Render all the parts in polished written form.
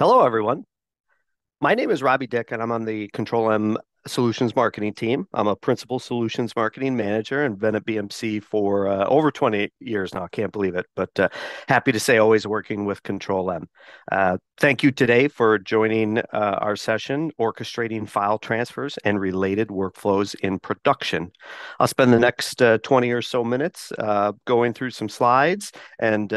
Hello, everyone. My name is Robbie Dick, and I'm on the Control M Solutions Marketing team. I'm a Principal Solutions Marketing Manager and been at BMC for over 20 years now. Can't believe it, but happy to say always working with Control M. Thank you today for joining our session, Orchestrating File Transfers and Related Workflows in Production. I'll spend the next 20 or so minutes going through some slides and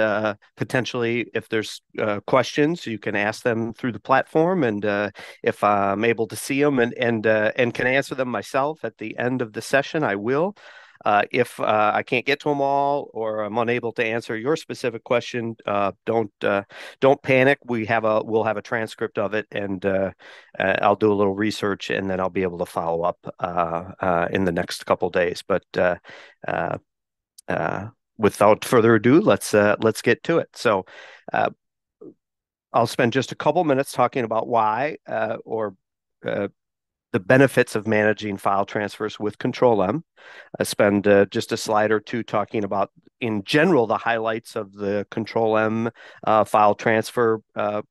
potentially if there's questions, you can ask them through the platform and if I'm able to see them and can answer them myself at the end of the session, I will. If I can't get to them all or I'm unable to answer your specific question, don't panic. We'll have a transcript of it, and I'll do a little research, and then I'll be able to follow up in the next couple days. But uh, uh, without further ado, let's get to it. So. I'll spend just a couple minutes talking about why or uh, the benefits of managing file transfers with Control M. I spend just a slide or two talking about, in general, the highlights of the Control M file transfer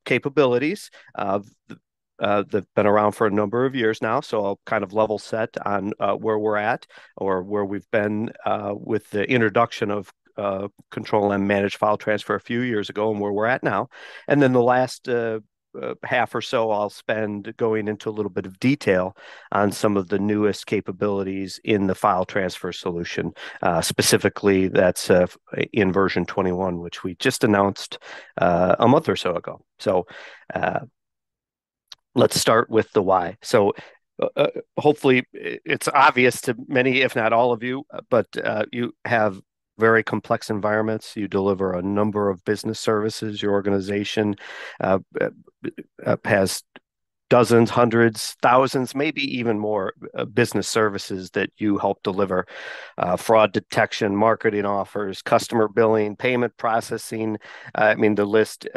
capabilities. They've been around for a number of years now, so I'll kind of level set on where we're at or where we've been with the introduction of Control M managed file transfer a few years ago and where we're at now. And then the last half or so, I'll spend going into a little bit of detail on some of the newest capabilities in the file transfer solution. Specifically, that's in version 21, which we just announced a month or so ago. So uh, let's start with the why. So hopefully it's obvious to many, if not all of you, but you have very complex environments. You deliver a number of business services. Your organization uh, has dozens, hundreds, thousands, maybe even more business services that you help deliver. Fraud detection, marketing offers, customer billing, payment processing. I mean, the list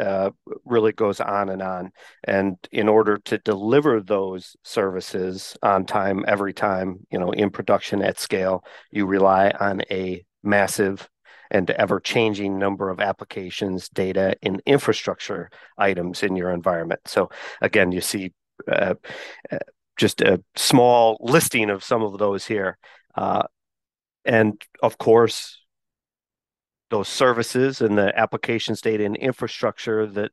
really goes on and on. And in order to deliver those services on time, every time, in production at scale, you rely on a massive and ever-changing number of applications, data, and infrastructure items in your environment. So again, you see uh, just a small listing of some of those here. And of course, those services and the applications, data, and infrastructure that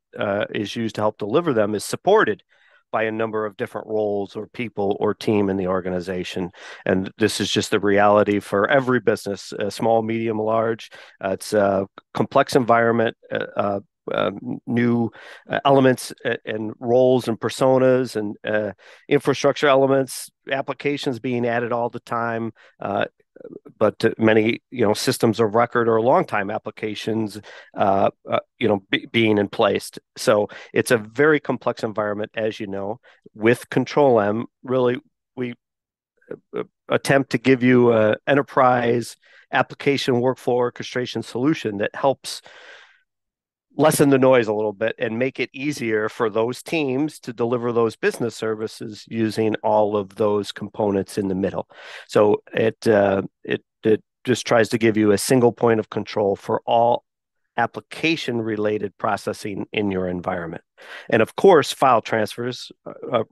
is used to help deliver them is supported by a number of different roles or people or team in the organization. And this is just the reality for every business, small, medium, large. It's a complex environment. Uh, New elements and roles and personas and infrastructure elements, applications being added all the time. But many systems of record or long time applications being in place. So it's a very complex environment, as you know. With Control M, really we attempt to give you an enterprise application workflow orchestration solution that helps lessen the noise a little bit and make it easier for those teams to deliver those business services using all of those components in the middle. So it just tries to give you a single point of control for all application related processing in your environment. And of course, file transfers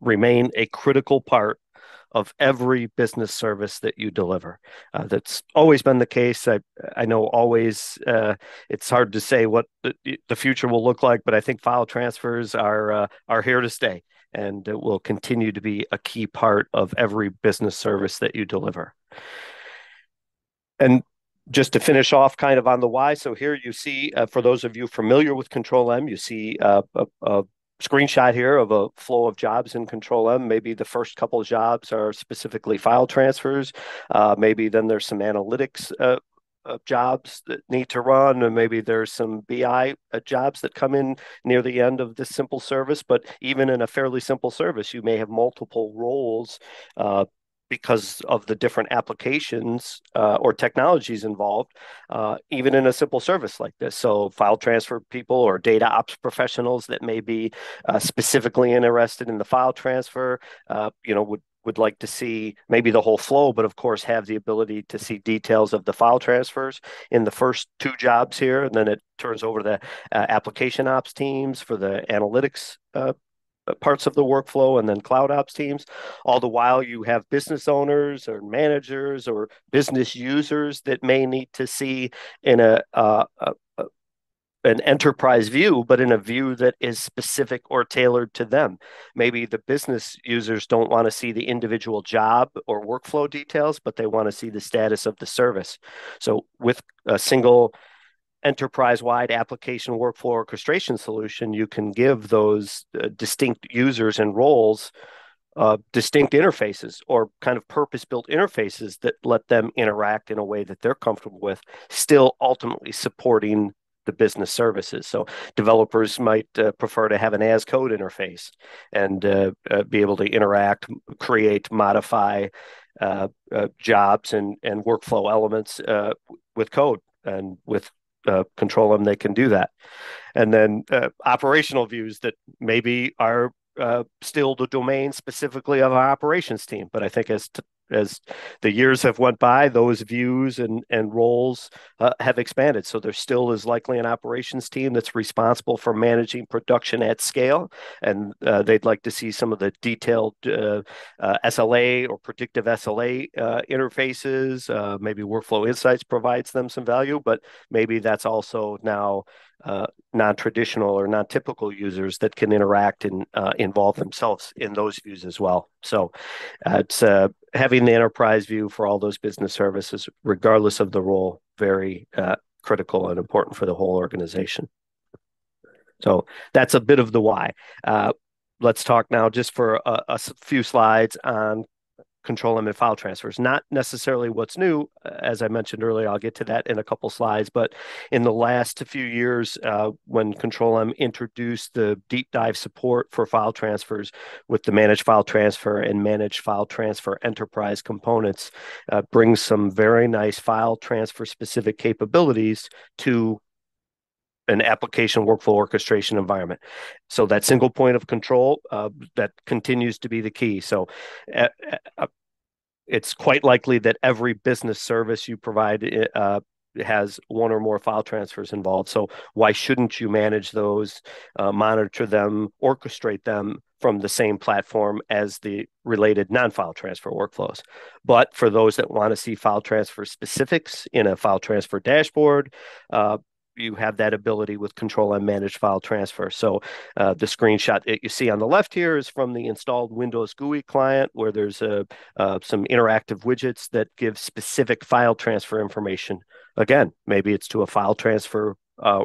remain a critical part of every business service that you deliver. That's always been the case. I know always it's hard to say what the future will look like, but I think file transfers are here to stay and it will continue to be a key part of every business service that you deliver. And just to finish off kind of on the why, so here you see, for those of you familiar with Control M, you see a screenshot here of a flow of jobs in Control M. Maybe the first couple of jobs are specifically file transfers. Maybe then there's some analytics jobs that need to run, and maybe there's some BI jobs that come in near the end of this simple service. But even in a fairly simple service, you may have multiple roles because of the different applications or technologies involved, even in a simple service like this. So file transfer people or data ops professionals that may be specifically interested in the file transfer, would would like to see maybe the whole flow, but of course have the ability to see details of the file transfers in the first two jobs here, and then it turns over to the application ops teams for the analytics parts of the workflow, and then cloud ops teams. All the while, you have business owners or managers or business users that may need to see in an enterprise view, but in a view that is specific or tailored to them. Maybe the business users don't want to see the individual job or workflow details, but they want to see the status of the service. So with a single enterprise-wide application workflow orchestration solution, you can give those distinct users and roles distinct interfaces or kind of purpose-built interfaces that let them interact in a way that they're comfortable with, still ultimately supporting the business services. So developers might prefer to have an as code interface and be able to interact, create, modify jobs and workflow elements with code, and with Control M, they can do that. And then operational views that maybe are still the domain specifically of our operations team. But I think as the years have went by, those views and roles have expanded. So there still is likely an operations team that's responsible for managing production at scale, and they'd like to see some of the detailed SLA or predictive SLA interfaces. Maybe Workflow Insights provides them some value, but maybe that's also now non-traditional or non-typical users that can interact and involve themselves in those views as well. So it's having the enterprise view for all those business services, regardless of the role, very critical and important for the whole organization. So that's a bit of the why. Let's talk now just for a few slides on Control M and file transfers. Not necessarily what's new, as I mentioned earlier. I'll get to that in a couple slides. But in the last few years, when Control M introduced the deep dive support for file transfers with the Managed File Transfer and Managed File Transfer Enterprise components, brings some very nice file transfer specific capabilities to an application workflow orchestration environment. So that single point of control, that continues to be the key. So it's quite likely that every business service you provide has one or more file transfers involved. So why shouldn't you manage those, monitor them, orchestrate them from the same platform as the related non-file transfer workflows? But for those that want to see file transfer specifics in a file transfer dashboard, you have that ability with Control M Managed File Transfer. So the screenshot that you see on the left here is from the installed Windows GUI client, where there's some interactive widgets that give specific file transfer information. Again, maybe it's to a file transfer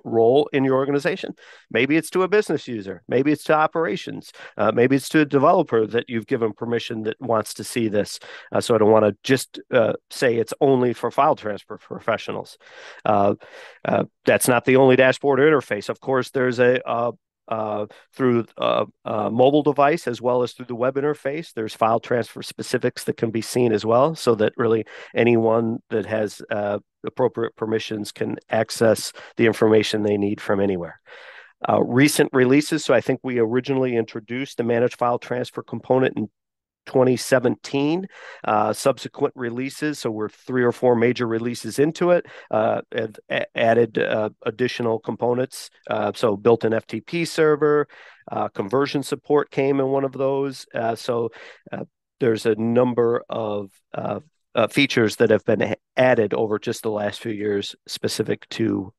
role in your organization. Maybe it's to a business user. Maybe it's to operations. Maybe it's to a developer that you've given permission that wants to see this. So I don't want to just say it's only for file transfer professionals. That's not the only dashboard interface. Of course, there's through a mobile device as well as through the web interface, there's file transfer specifics that can be seen as well, so that really anyone that has appropriate permissions can access the information they need from anywhere. Recent releases, so I think we originally introduced the Managed File Transfer component in 2017. Subsequent releases, so we're 3 or 4 major releases into it, have added additional components. So built-in FTP server, conversion support came in one of those. So there's a number of features that have been added over just the last few years specific to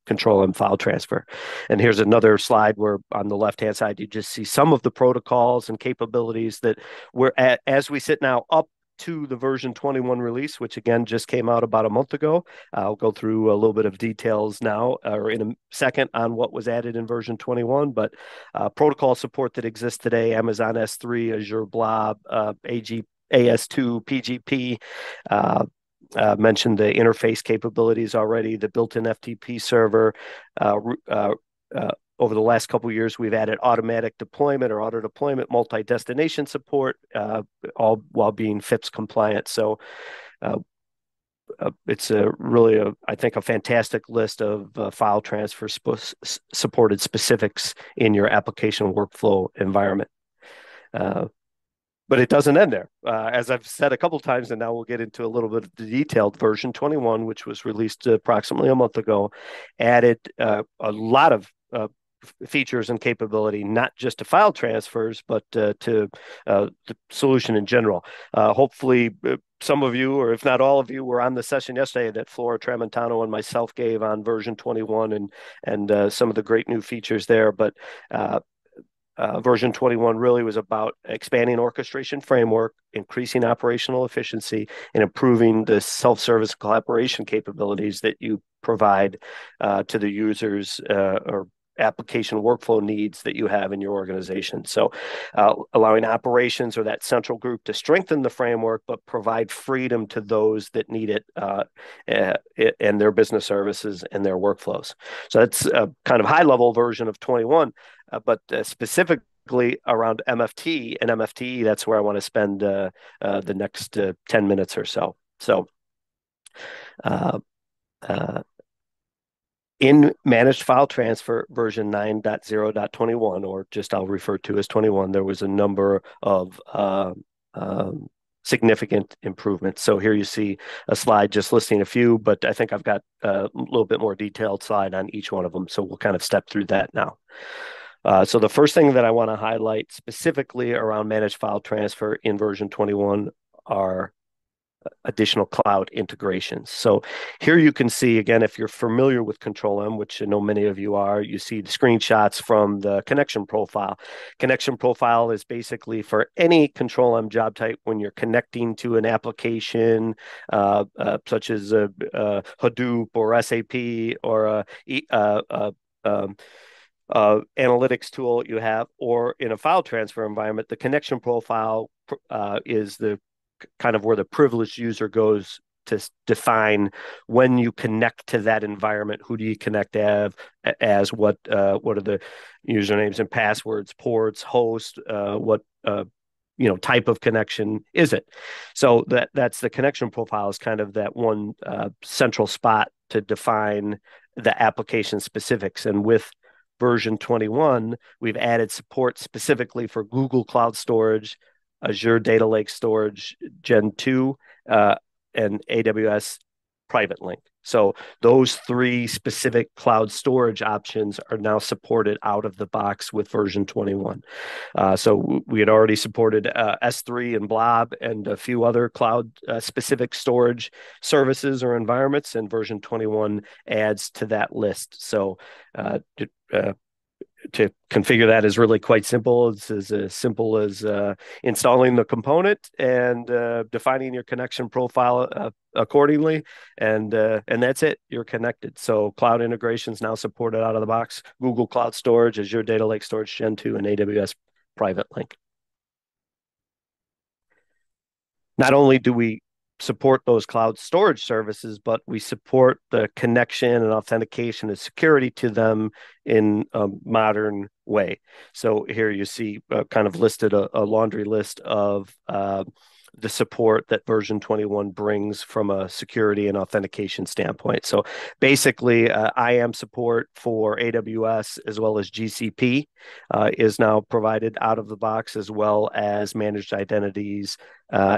Control M file transfer. And here's another slide where on the left-hand side, you just see some of the protocols and capabilities that we're at as we sit now up to the version 21 release, which again just came out about a month ago. I'll go through a little bit of details now or in a second on what was added in version 21, but protocol support that exists today: Amazon S3, Azure Blob, AS2, PGP, mentioned the interface capabilities already, the built-in FTP server. Over the last couple of years, we've added automatic deployment or auto deployment, multi-destination support, all while being FIPS compliant. So it's I think, a fantastic list of file transfer supported specifics in your application workflow environment. But it doesn't end there. As I've said a couple of times, and now we'll get into a little bit of the detailed version 21, which was released approximately a month ago, added a lot of features and capability, not just to file transfers, but to the solution in general. Hopefully, some of you, or if not all of you, were on the session yesterday that Flora Tramontano and myself gave on version 21 and some of the great new features there. But version 21 really was about expanding orchestration framework, increasing operational efficiency, and improving the self-service collaboration capabilities that you provide to the users or application workflow needs that you have in your organization. So allowing operations or that central group to strengthen the framework, but provide freedom to those that need it and their business services and their workflows. So that's a kind of high level version of 21, but specifically around MFT and MFT, that's where I want to spend the next 10 minutes or so. So uh, uh, in managed file transfer version 9.0.21, or just I'll refer to as 21, there was a number of significant improvements. So here you see a slide just listing a few, but I think I've got a little bit more detailed slide on each one of them. So we'll kind of step through that now. So the first thing that I want to highlight specifically around managed file transfer in version 21 are additional cloud integrations. So here you can see, again, if you're familiar with Control M, which I know many of you are, you see the screenshots from the connection profile. Connection profile is basically for any Control M job type when you're connecting to an application such as Hadoop or SAP or analytics tool you have, or in a file transfer environment, the connection profile is the kind of where the privileged user goes to define when you connect to that environment. Who do you connect as what are the usernames and passwords, ports, host, what type of connection is it? So that's the connection profile is kind of that one central spot to define the application specifics. And with version 21, we've added support specifically for Google Cloud Storage, Azure Data Lake Storage Gen 2, and AWS Private Link. So those three specific cloud storage options are now supported out of the box with version 21. So we had already supported S3 and Blob and a few other cloud specific storage services or environments, and version 21 adds to that list. So to configure that is really quite simple. It's as simple as installing the component and defining your connection profile accordingly, and that's it. You're connected. So cloud integrations now supported out of the box: Google Cloud Storage, Azure Data Lake Storage Gen 2, and AWS Private Link. Not only do we support those cloud storage services, but we support the connection and authentication and security to them in a modern way. So here you see kind of listed a laundry list of the support that version 21 brings from a security and authentication standpoint. So basically, IAM support for AWS as well as GCP is now provided out of the box, as well as managed identities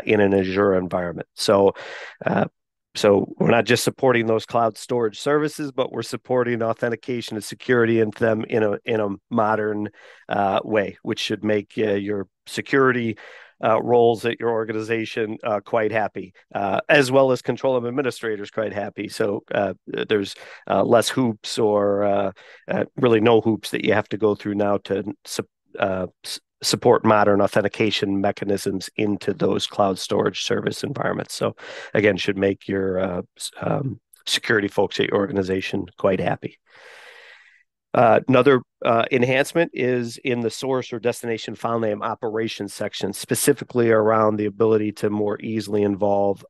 in an Azure environment. So we're not just supporting those cloud storage services, but we're supporting authentication and security into them in a modern way, which should make your security roles at your organization quite happy, as well as control of administrators quite happy. So there's less hoops or really no hoops that you have to go through now to support modern authentication mechanisms into those cloud storage service environments. So again, should make your security folks at your organization quite happy. Another enhancement is in the source or destination file name operations section, specifically around the ability to more easily involve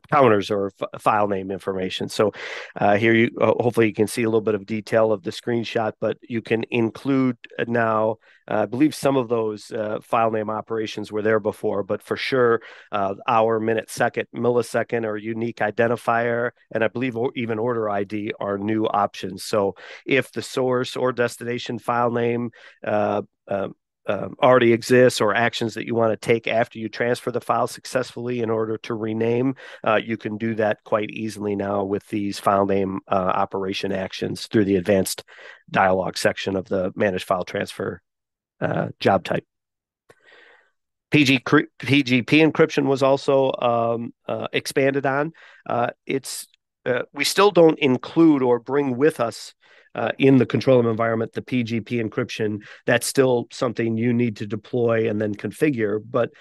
counters or file name information. So here you hopefully you can see a little bit of detail of the screenshot, but you can include now, I believe some of those file name operations were there before, but for sure hour, minute, second, millisecond, or unique identifier, and I believe even order ID are new options. So if the source or destination file name already exists or actions that you want to take after you transfer the file successfully in order to rename, you can do that quite easily now with these file name operation actions through the advanced dialog section of the managed file transfer job type. PGP encryption was also expanded on. It's We still don't include or bring with us in the control room environment the PGP encryption. That's still something you need to deploy and then configure. But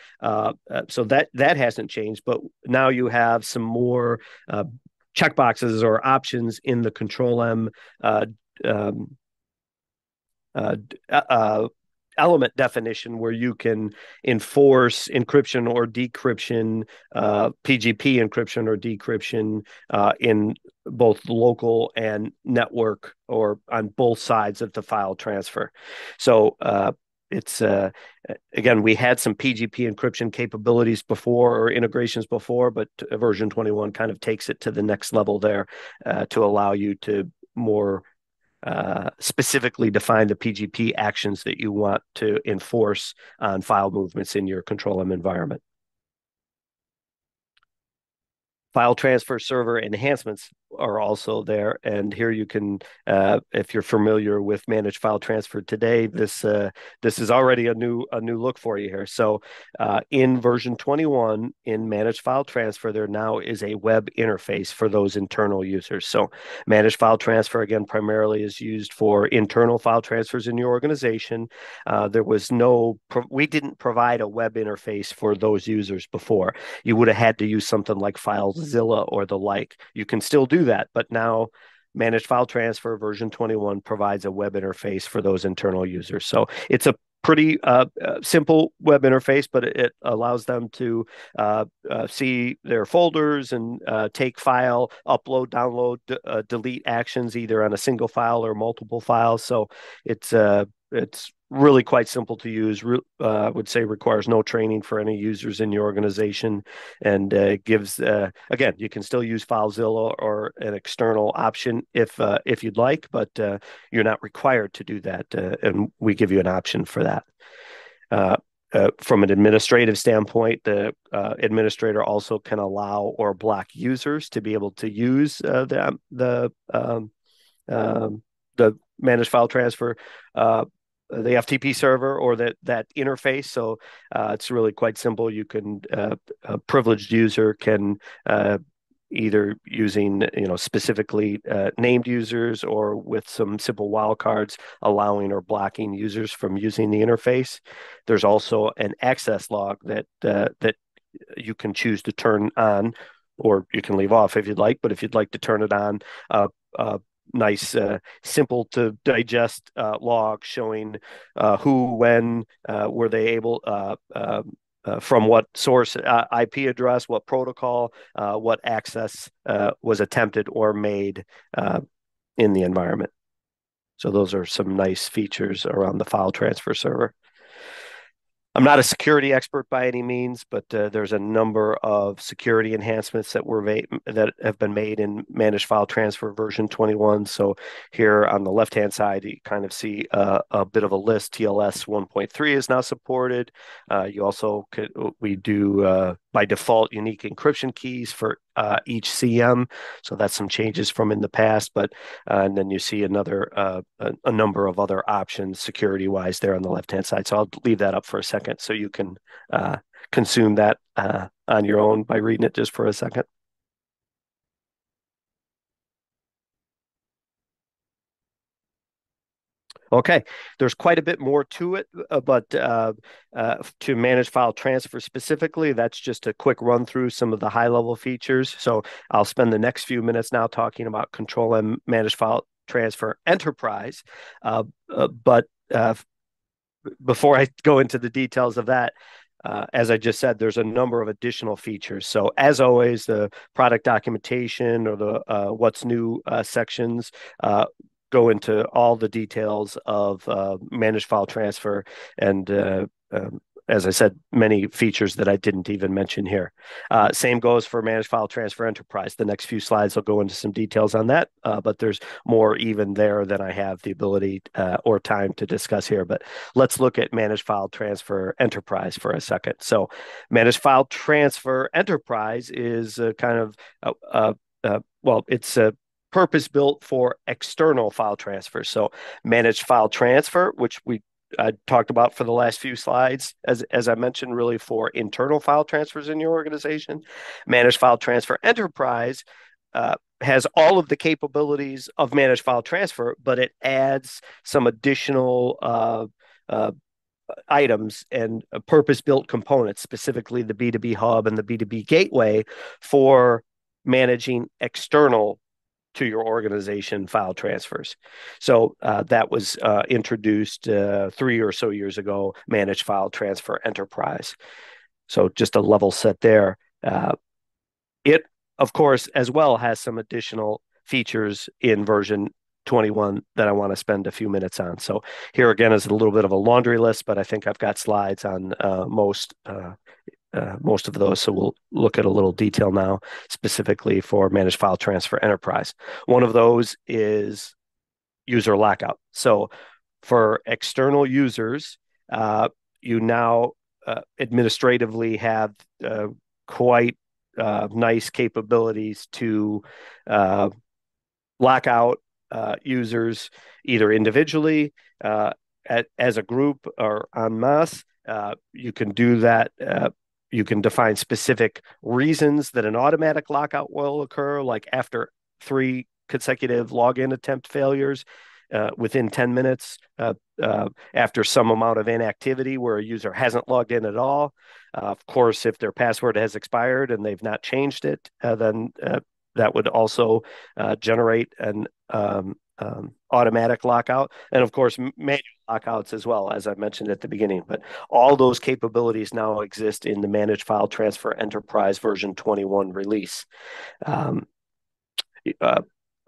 so that hasn't changed. But now you have some more checkboxes or options in the control M uh, um, uh, uh, element definition where you can enforce encryption or decryption, PGP encryption or decryption in both local and network or on both sides of the file transfer. So it's again, we had some PGP encryption capabilities before or integrations before, but version 21 kind of takes it to the next level there to allow you to more specifically define the PGP actions that you want to enforce on file movements in your control M environment. File transfer server enhancements are also there. And here you can, if you're familiar with managed file transfer today, this is already a new look for you here. So in version 21 in managed file transfer, there now is a web interface for those internal users. So managed file transfer, again, primarily is used for internal file transfers in your organization. We didn't provide a web interface for those users before. You would have had to use something like FileZilla or the like. You can still do that, but now Managed File Transfer version 21 provides a web interface for those internal users. So it's a pretty simple web interface, but it allows them to see their folders and take file, upload, download, delete actions either on a single file or multiple files. So it's really quite simple to use. I would say requires no training for any users in your organization, and gives again, you can still use FileZilla or an external option if you'd like, but you're not required to do that, and we give you an option for that. From an administrative standpoint, the administrator also can allow or block users to be able to use the managed file transfer, the FTP server or that interface. So it's really quite simple. You can a privileged user can either using specifically named users or with some simple wildcards allowing or blocking users from using the interface. There's also an access log that you can choose to turn on, or you can leave off if you'd like. But if you'd like to turn it on, nice, simple to digest log showing who, when, were they able, from what source IP address, what protocol, what access was attempted or made in the environment. So those are some nice features around the file transfer server. I'm not a security expert by any means, but there's a number of security enhancements that have been made in Managed File Transfer version 21. So here on the left-hand side, you kind of see a bit of a list. TLS 1.3 is now supported. We do by default unique encryption keys for each CM. So that's some changes from in the past, but and then you see a number of other options security wise there on the left hand side. So I'll leave that up for a second so you can consume that on your own by reading it just for a second. Okay, there's quite a bit more to it, but to manage file transfer specifically, that's just a quick run through some of the high level features. So I'll spend the next few minutes now talking about Control M Managed File Transfer Enterprise. But before I go into the details of that, as I just said, there's a number of additional features. So as always, the product documentation or the what's new sections go into all the details of managed file transfer and as I said, many features that I didn't even mention here. Same goes for Managed File Transfer Enterprise. The next few slides will go into some details on that, but there's more even there than I have the ability or time to discuss here. But let's look at Managed File Transfer Enterprise for a second. So Managed File Transfer Enterprise is kind of, well, it's a purpose built for external file transfers. So managed file transfer, which we talked about for the last few slides, as I mentioned, really for internal file transfers in your organization. Managed file transfer enterprise has all of the capabilities of managed file transfer, but it adds some additional items and purpose-built components, specifically the B2B hub and the B2B gateway for managing external to your organization file transfers. So that was introduced 3 or so years ago, Managed File Transfer Enterprise. So just a level set there. It, of course, as well has some additional features in version 21 that I want to spend a few minutes on. So here again is a little bit of a laundry list, but I think I've got slides on most of those. So we'll look at a little detail now, specifically for Managed File Transfer Enterprise. One of those is user lockout. So for external users, you now administratively have quite nice capabilities to lock out users either individually, as a group, or en masse. You can do that. You can define specific reasons that an automatic lockout will occur, like after 3 consecutive login attempt failures within 10 minutes, after some amount of inactivity where a user hasn't logged in at all. Of course, if their password has expired and they've not changed it, then that would also generate an automatic lockout. And of course, manual lockouts as well, as I mentioned at the beginning. But all those capabilities now exist in the Managed File Transfer Enterprise version 21 release.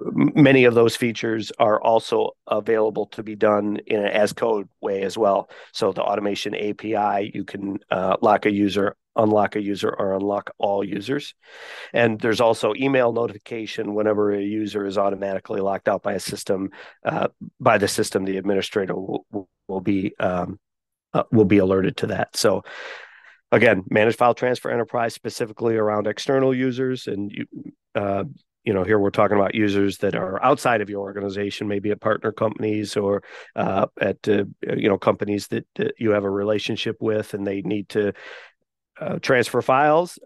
Many of those features are also available to be done in an as code way as well. So the automation API, you can lock a user, unlock a user, or unlock all users. And there's also email notification whenever a user is automatically locked out by a system, by the system. The administrator will be alerted to that. So again, Managed File Transfer Enterprise specifically around external users, and here we're talking about users that are outside of your organization, maybe at partner companies or at companies that you have a relationship with, and they need to transfer files.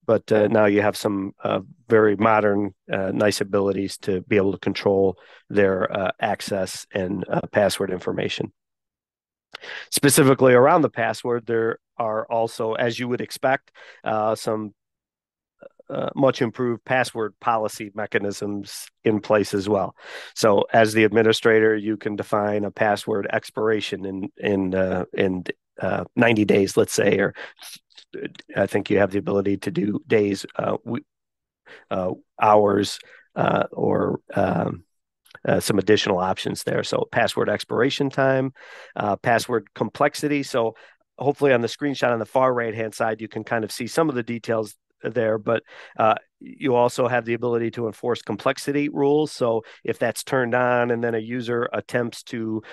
But now you have some very modern, nice abilities to be able to control their access and password information. Specifically around the password, there are also, as you would expect, some much improved password policy mechanisms in place as well. So as the administrator, you can define a password expiration in 90 days, let's say, or I think you have the ability to do days, hours, or some additional options there. So password expiration time, password complexity. So hopefully on the screenshot on the far right-hand side, you can kind of see some of the details there, but you also have the ability to enforce complexity rules. So if that's turned on and then a user attempts to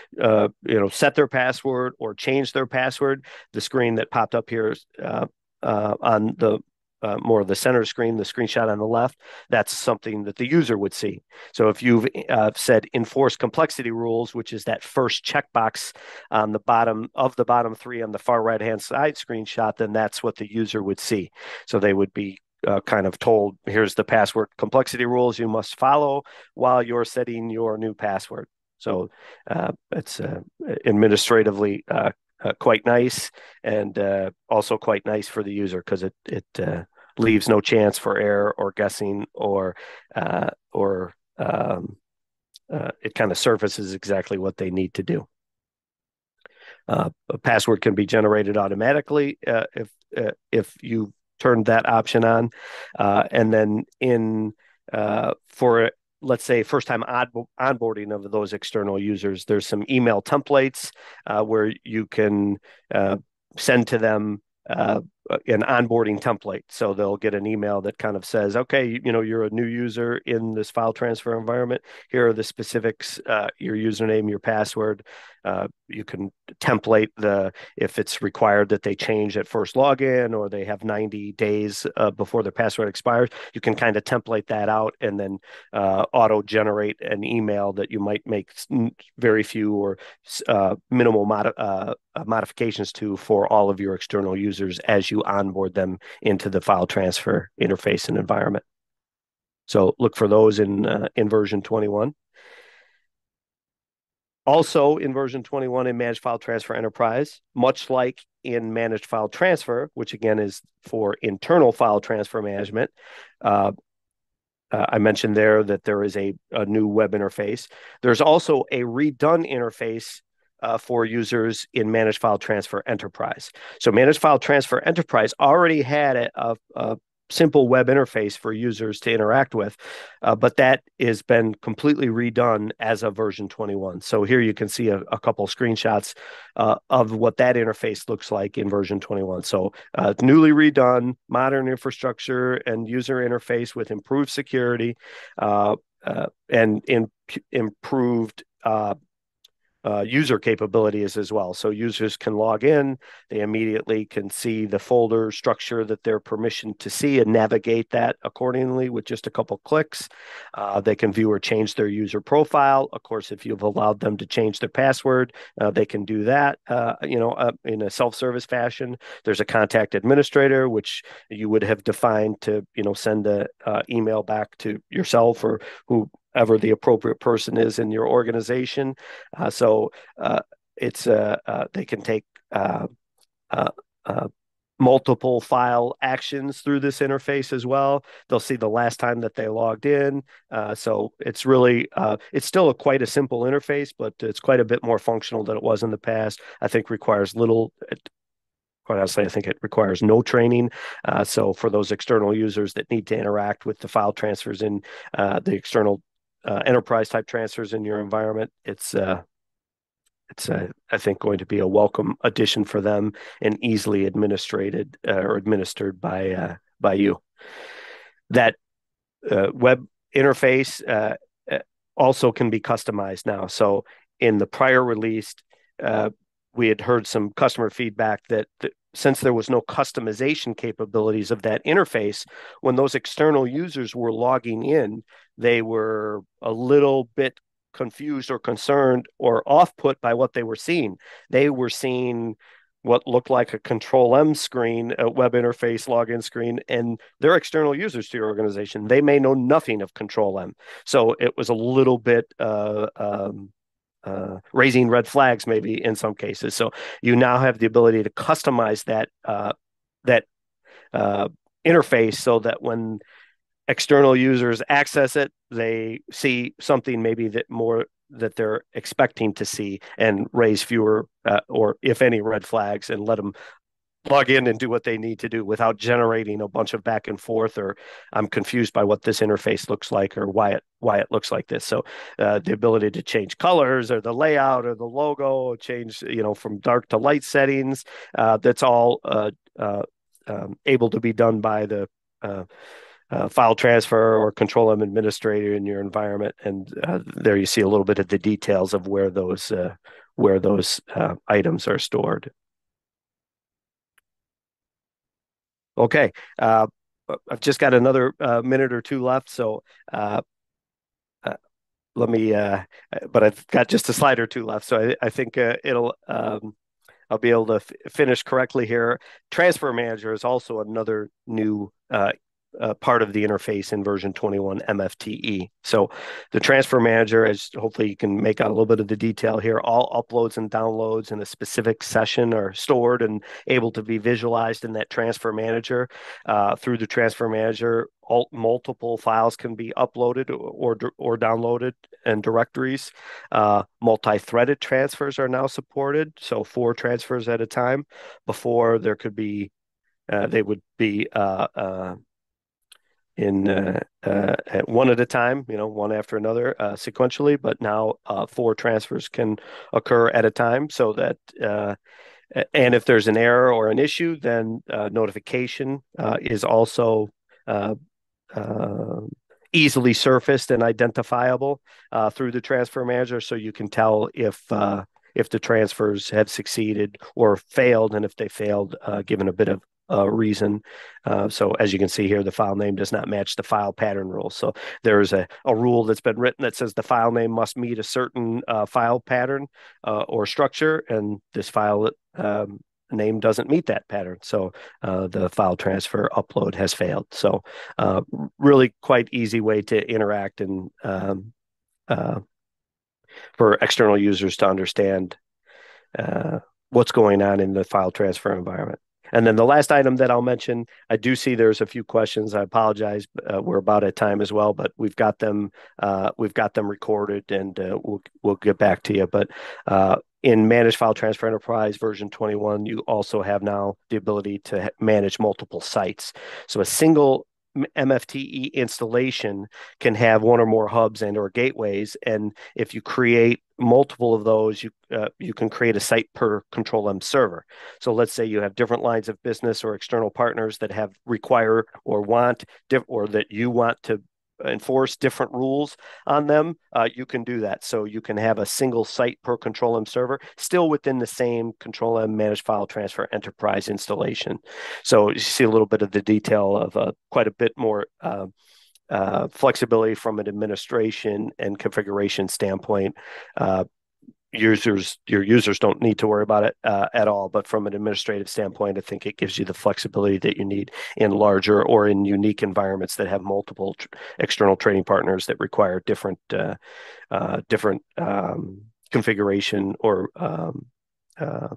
set their password or change their password, the screen that popped up here on the more of the center screen, the screenshot on the left, that's something that the user would see. So if you've said enforce complexity rules, which is that first checkbox on the bottom 3 on the far right-hand side screenshot, then that's what the user would see. So they would be kind of told, here's the password complexity rules you must follow while you're setting your new password. So it's administratively quite nice, and also quite nice for the user, because it leaves no chance for error or guessing, or it kind of surfaces exactly what they need to do. A password can be generated automatically if you turn that option on, and then for, let's say, first-time onboarding of those external users, there's some email templates where you can send to them an onboarding template. So they'll get an email that kind of says, okay, you're a new user in this file transfer environment. Here are the specifics, your username, your password. You can template if it's required that they change at first login or they have 90 days before their password expires. You can kind of template that out and then auto generate an email that you might make very few or minimal modifications to for all of your external users as you onboard them into the file transfer interface and environment. So look for those in version 21. Also in version 21 in Managed File Transfer Enterprise, much like in Managed File Transfer, which again is for internal file transfer management, I mentioned there that there is a new web interface. There's also a redone interface for users in Managed File Transfer Enterprise. So Managed File Transfer Enterprise already had a simple web interface for users to interact with, but that has been completely redone as of version 21. So here you can see a couple screenshots of what that interface looks like in version 21. So newly redone, modern infrastructure and user interface with improved security and improved user capabilities as well. So users can log in, they immediately can see the folder structure that they're permissioned to see and navigate that accordingly with just a couple clicks. They can view or change their user profile. Of course, if you've allowed them to change their password, they can do that, in a self-service fashion. There's a contact administrator, which you would have defined to, send an email back to yourself or whoever the appropriate person is in your organization. So they can take uh, uh, multiple file actions through this interface as well. They'll see the last time that they logged in. So it's really, it's still quite a simple interface, but it's quite a bit more functional than it was in the past. I think requires little, quite honestly, I think it requires no training. So for those external users that need to interact with the file transfers in the external enterprise type transfers in your environment, it's I think going to be a welcome addition for them and easily administered by you. That web interface also can be customized now. So in the prior release, uh, we had heard some customer feedback that since there was no customization capabilities of that interface, when those external users were logging in, they were a little bit confused or concerned or off put by what they were seeing. They were seeing what looked like a control M screen, a web interface login screen, and they're external users to your organization. They may know nothing of control M. So it was a little bit raising red flags maybe in some cases. So you now have the ability to customize that interface so that when external users access it, they see something maybe that they're expecting to see and raise fewer or if any red flags and let them plug in and do what they need to do without generating a bunch of back and forth or I'm confused by what this interface looks like or why it looks like this. So the ability to change colors or the layout or the logo, change from dark to light settings, that's all able to be done by the file transfer or control M administrator in your environment. And there you see a little bit of the details of where those items are stored. Okay. I've just got another minute or two left. So uh, uh, let me, but I've got just a slide or two left. So I think I'll be able to finish correctly here. Transfer Manager is also another new part of the interface in version 21 MFTE. So the Transfer Manager, as hopefully you can make out a little bit of the detail here, all uploads and downloads in a specific session are stored and able to be visualized in that Transfer Manager. Through the Transfer Manager, multiple files can be uploaded or downloaded and directories. Multi-threaded transfers are now supported, so 4 transfers at a time. Before there could be, they would be in at one at a time, one after another sequentially. But now 4 transfers can occur at a time, so that And if there's an error or an issue, then notification is also uh, uh, easily surfaced and identifiable through the transfer manager, so you can tell if the transfers have succeeded or failed, and if they failed, given a bit of reason. So as you can see here, the file name does not match the file pattern rule. So there is a rule that's been written that says the file name must meet a certain file pattern or structure, and this file name doesn't meet that pattern. So the file transfer upload has failed. So really quite easy way to interact and uh, for external users to understand uh, what's going on in the file transfer environment. And then the last item that I'll mention, I do see there's a few questions. I apologize. We're about at time as well, but we've got them recorded, and we'll get back to you. But in Manage File Transfer Enterprise version 21, you also have now the ability to manage multiple sites. So a single MFTE installation can have one or more hubs and or gateways, and if you create multiple of those, you can create a site per Control M server. So let's say you have different lines of business or external partners that have require or want or that you want to enforce different rules on them. You can do that. So you can have a single site per Control M server, still within the same Control M Managed File Transfer Enterprise installation. So you see a little bit of the detail of quite a bit more flexibility from an administration and configuration standpoint. Your users don't need to worry about it at all. But from an administrative standpoint, I think it gives you the flexibility that you need in larger or in unique environments that have multiple external trading partners that require different configuration or uh,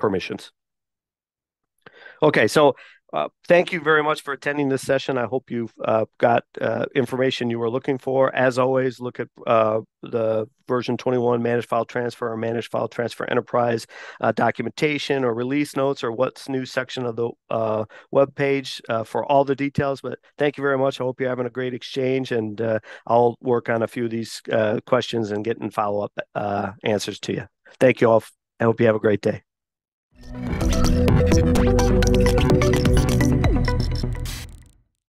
permissions. Okay, so thank you very much for attending this session. I hope you've got information you were looking for. As always, look at the version 21 Managed File Transfer or Managed File Transfer Enterprise documentation or release notes or what's new section of the web page for all the details. But thank you very much. I hope you're having a great exchange, and I'll work on a few of these questions and getting follow-up answers to you. Thank you all. I hope you have a great day.